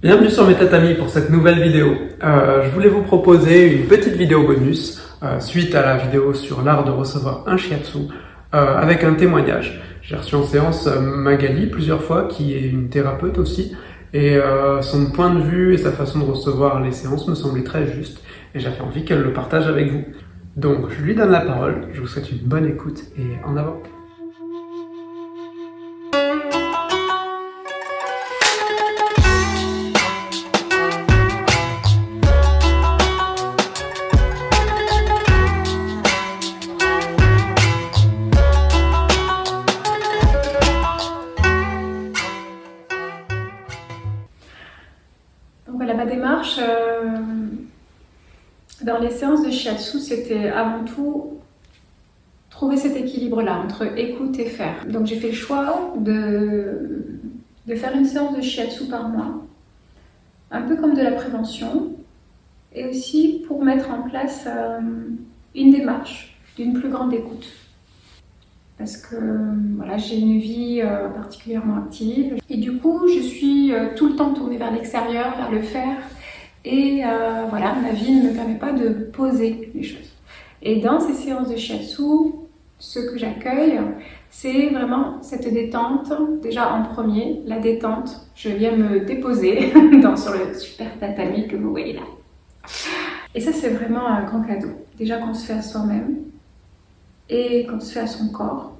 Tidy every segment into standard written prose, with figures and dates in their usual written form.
Bienvenue sur mes tatamis pour cette nouvelle vidéo. Je voulais vous proposer une petite vidéo bonus suite à la vidéo sur l'art de recevoir un shiatsu avec un témoignage. J'ai reçu en séance Magali plusieurs fois, qui est une thérapeute aussi, et son point de vue et sa façon de recevoir les séances me semblaient très justes et j'avais envie qu'elle le partage avec vous. Donc je lui donne la parole, je vous souhaite une bonne écoute et en avant. Donc voilà, ma démarche dans les séances de shiatsu, c'était avant tout trouver cet équilibre-là entre écoute et faire. Donc j'ai fait le choix de faire une séance de shiatsu par mois, un peu comme de la prévention, et aussi pour mettre en place une démarche d'une plus grande écoute. Parce que voilà, j'ai une vie particulièrement active et du coup je suis tout le temps tournée vers l'extérieur, vers le faire et voilà, ma vie ne me permet pas de poser les choses. Et dans ces séances de shiatsu, ce que j'accueille, c'est vraiment cette détente. Déjà en premier, la détente, je viens me déposer sur le super tatami que vous voyez là. Et ça c'est vraiment un grand cadeau, déjà qu'on se fait à soi-même et qu'on se fait à son corps.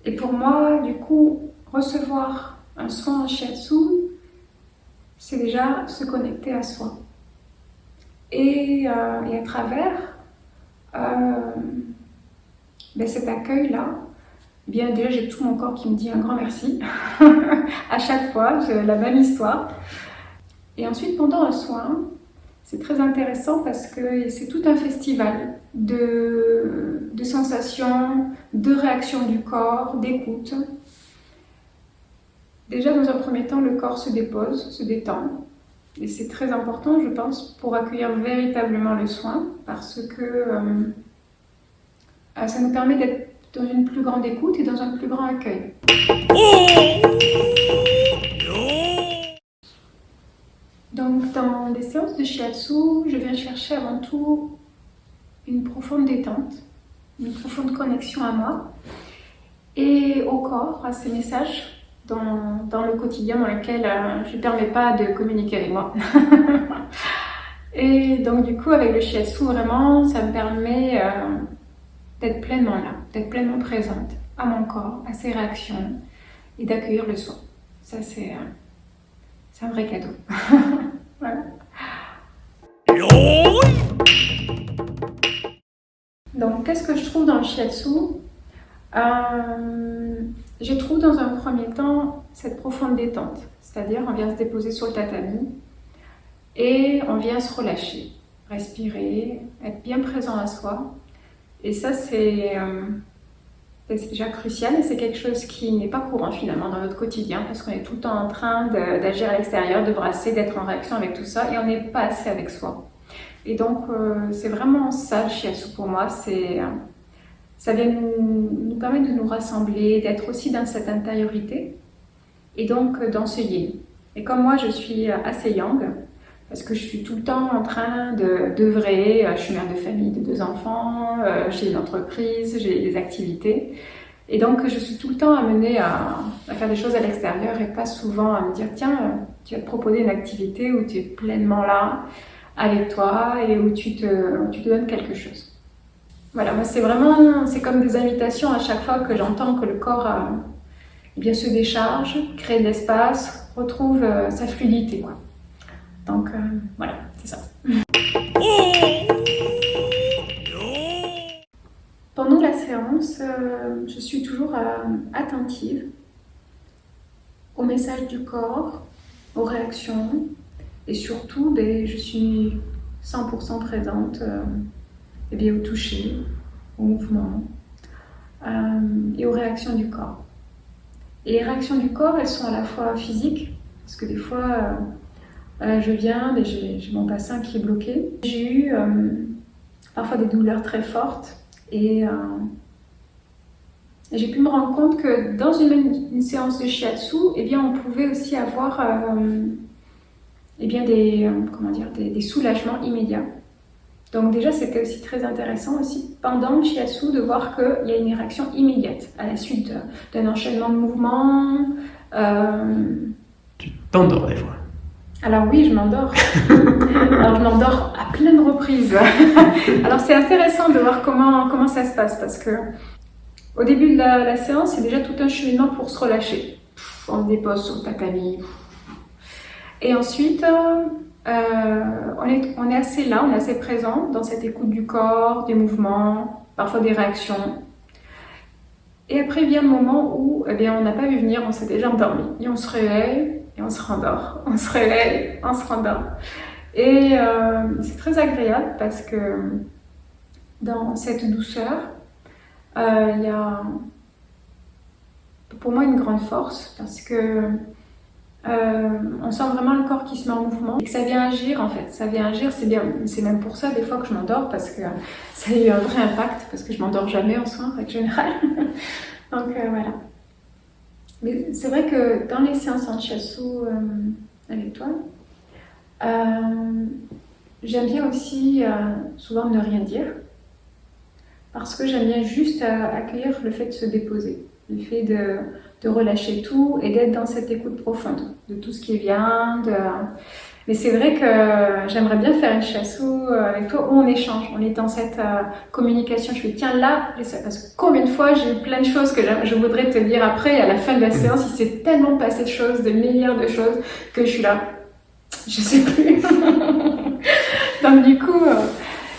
Et pour moi, du coup, recevoir un soin en shiatsu, c'est déjà se connecter à soi. Et à travers cet accueil-là, eh bien déjà j'ai tout mon corps qui me dit un grand merci. À chaque fois, j'ai la même histoire. Et ensuite, pendant un soin, c'est très intéressant parce que c'est tout un festival de sensations, de réactions du corps, d'écoute. Déjà, dans un premier temps, le corps se dépose, se détend. Et c'est très important, je pense, pour accueillir véritablement le soin parce que ça nous permet d'être dans une plus grande écoute et dans un plus grand accueil. Donc, dans les séances de shiatsu, je viens chercher avant tout une profonde détente, une profonde connexion à moi et au corps, à ces messages dans le quotidien dans lequel je ne permets pas de communiquer avec moi. Et donc du coup, avec le shiatsu, vraiment, ça me permet d'être pleinement là, d'être pleinement présente à mon corps, à ses réactions et d'accueillir le soin. Ça, c'est un vrai cadeau. Voilà. Donc, qu'est-ce que je trouve dans le shiatsu? Je trouve dans un premier temps cette profonde détente, c'est-à-dire on vient se déposer sur le tatami et on vient se relâcher, respirer, être bien présent à soi. Et ça, c'est déjà crucial et c'est quelque chose qui n'est pas courant finalement dans notre quotidien parce qu'on est tout le temps en train d'agir à l'extérieur, de brasser, d'être en réaction avec tout ça et on n'est pas assez avec soi. Et donc, c'est vraiment ça le shiatsu pour moi, ça vient nous permettre de nous rassembler, d'être aussi dans cette intériorité et donc dans ce yin. Et comme moi, je suis assez yang, parce que je suis tout le temps en train d'œuvrer, je suis mère de famille de 2 enfants, j'ai une entreprise, j'ai des activités. Et donc, je suis tout le temps amenée à faire des choses à l'extérieur et pas souvent à me dire, tiens, tu vas te proposer une activité où tu es pleinement là, avec toi et où tu te donnes quelque chose. Voilà, moi c'est comme des invitations à chaque fois que j'entends que le corps se décharge, crée de l'espace, retrouve sa fluidité, quoi. Donc voilà, c'est ça. Pendant la séance, je suis toujours attentive aux messages du corps, aux réactions et surtout, je suis 100% présente au toucher, au mouvement et aux réactions du corps. Et les réactions du corps, elles sont à la fois physiques, parce que des fois, je viens et j'ai mon bassin qui est bloqué. J'ai eu parfois des douleurs très fortes et j'ai pu me rendre compte que dans une séance de shiatsu, eh bien, on pouvait aussi avoir eh bien comment dire, des soulagements immédiats. Donc déjà, c'était aussi très intéressant aussi pendant le shiatsu de voir qu'il y a une réaction immédiate à la suite d'un enchaînement de mouvements. Tu t'endors des fois. Alors oui, je m'endors. Alors je m'endors à plein de reprises. Alors c'est intéressant de voir comment ça se passe parce que au début de la séance, c'est déjà tout un cheminement pour se relâcher. On se dépose sur le tatami. Et ensuite, on est assez là, on est assez présent dans cette écoute du corps, des mouvements, parfois des réactions. Et après vient le moment où eh bien, on n'a pas vu venir, on s'est déjà endormi. Et on se réveille et on se rendort. On se réveille, on se rendort. Et c'est très agréable parce que dans cette douceur, il y a pour moi une grande force parce que on sent vraiment le corps qui se met en mouvement et que ça vient agir en fait. Ça vient agir, c'est bien. C'est même pour ça des fois que je m'endors parce que ça a eu un vrai impact parce que je m'endors jamais en soins en règle générale. Donc voilà. Mais c'est vrai que dans les séances en shiatsu avec toi, j'aime bien aussi souvent ne rien dire parce que j'aime bien juste accueillir le fait de se déposer, le fait de relâcher tout et d'être dans cette écoute profonde de tout ce qui vient. Mais c'est vrai que j'aimerais bien faire une shiatsu avec toi où on échange, on est dans cette communication. Je fais tiens là, parce que combien de fois j'ai eu plein de choses que je voudrais te dire après et à la fin de la séance, il s'est tellement passé de choses, de milliards de choses que je suis là, je sais plus. Donc du coup,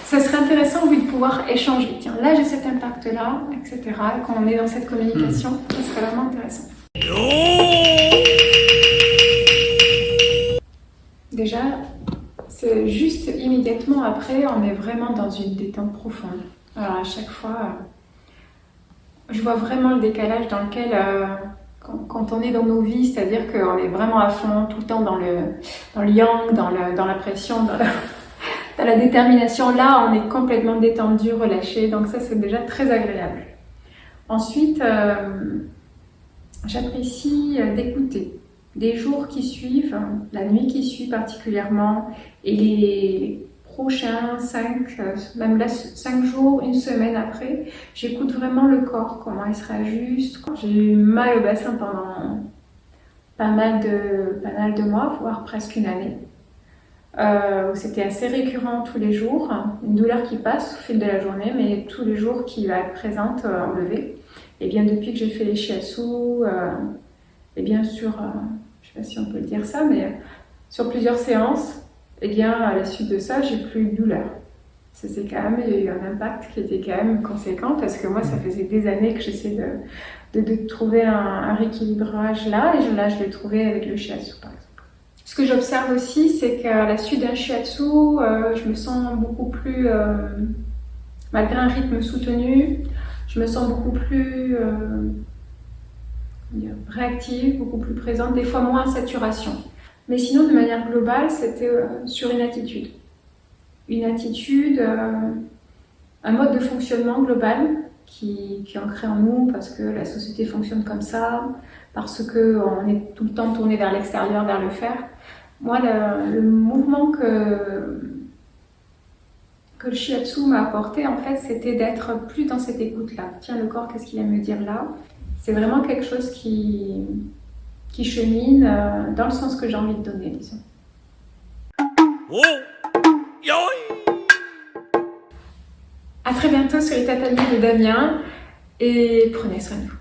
ça serait intéressant oui, de pouvoir échanger. Tiens là j'ai cet impact là, etc. Quand on est dans cette communication, ça serait vraiment intéressant. Déjà, c'est juste immédiatement après, on est vraiment dans une détente profonde. Alors à chaque fois, je vois vraiment le décalage dans lequel, quand on est dans nos vies, c'est-à-dire qu'on est vraiment à fond, tout le temps dans le yang, dans la pression, dans la détermination. Là, on est complètement détendu, relâché, donc ça c'est déjà très agréable. Ensuite, j'apprécie d'écouter. Les jours qui suivent, la nuit qui suit particulièrement, et les prochains 5 jours, une semaine après, j'écoute vraiment le corps, comment il se réajuste. J'ai eu mal au bassin pendant pas mal de mois, voire presque une année. Où c'était assez récurrent tous les jours, une douleur qui passe au fil de la journée, mais tous les jours qui va être présente en lever. Et bien depuis que j'ai fait les shiatsu, et bien sûr, je ne sais pas si on peut le dire ça, mais sur plusieurs séances, et bien à la suite de ça, j'ai plus de douleur. Ça c'est quand même, il y a eu un impact qui était quand même conséquent parce que moi, ça faisait des années que j'essaie de trouver un rééquilibrage là, et là, je l'ai trouvé avec le shiatsu par exemple. Ce que j'observe aussi, c'est qu'à la suite d'un shiatsu, je me sens beaucoup plus, malgré un rythme soutenu, je me sens beaucoup plus réactive, beaucoup plus présente, des fois moins en saturation. Mais sinon, de manière globale, c'était sur une attitude. Une attitude, un mode de fonctionnement global qui est ancré en nous parce que la société fonctionne comme ça, parce qu'on est tout le temps tourné vers l'extérieur, vers le faire. Moi, le mouvement que le shiatsu m'a apporté, en fait, c'était d'être plus dans cette écoute-là. Tiens, le corps, qu'est-ce qu'il vient me dire là? C'est vraiment quelque chose qui chemine dans le sens que j'ai envie de donner, disons. À très bientôt sur les tatamis de Damien et prenez soin de vous.